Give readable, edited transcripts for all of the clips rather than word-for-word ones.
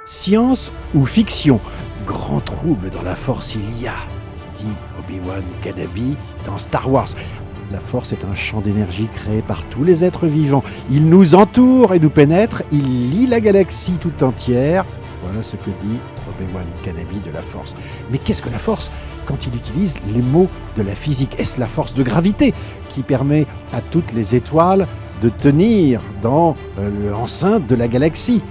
Science ou fiction? Grand trouble dans la force il y a, dit Obi-Wan Kenobi dans Star Wars. La force est un champ d'énergie créé par tous les êtres vivants. Il nous entoure et nous pénètre, il lie la galaxie tout entière. Voilà ce que dit Obi-Wan Kenobi de la force. Mais qu'est-ce que la force quand il utilise les mots de la physique? Est-ce la force de gravité qui permet à toutes les étoiles de tenir dans l'enceinte de la galaxie?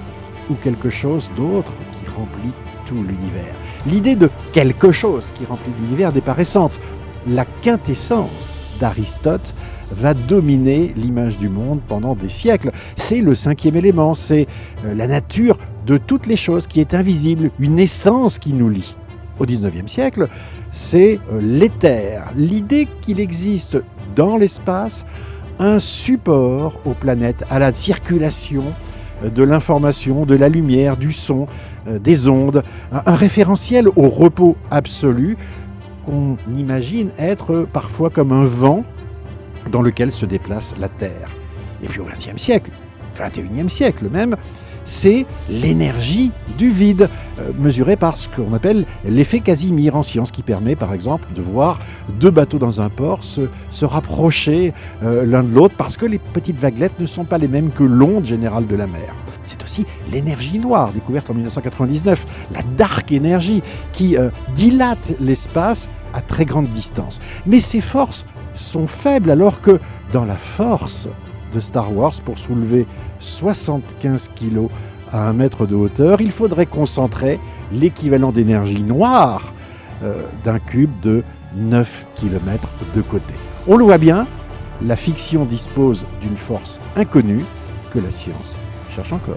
Ou quelque chose d'autre qui remplit tout l'univers? L'idée de quelque chose qui remplit l'univers n'est pas récente. La quintessence d'Aristote va dominer l'image du monde pendant des siècles. C'est le cinquième élément, c'est la nature de toutes les choses qui est invisible, une essence qui nous lie. Au XIXe siècle, c'est l'éther, l'idée qu'il existe dans l'espace un support aux planètes, à la circulation de l'information, de la lumière, du son, des ondes, un référentiel au repos absolu qu'on imagine être parfois comme un vent dans lequel se déplace la Terre. Et puis au XXe siècle, XXIe siècle même, c'est l'énergie du vide, mesurée par ce qu'on appelle l'effet Casimir en science, qui permet par exemple de voir deux bateaux dans un port se rapprocher l'un de l'autre, parce que les petites vaguelettes ne sont pas les mêmes que l'onde générale de la mer. C'est aussi l'énergie noire, découverte en 1999, la dark energy, qui dilate l'espace à très grande distance. Mais ces forces sont faibles, alors que dans la force de Star Wars, pour soulever 75 kilos à 1 mètre de hauteur, il faudrait concentrer l'équivalent d'énergie noire d'un cube de 9 km de côté. On le voit bien, la fiction dispose d'une force inconnue que la science cherche encore.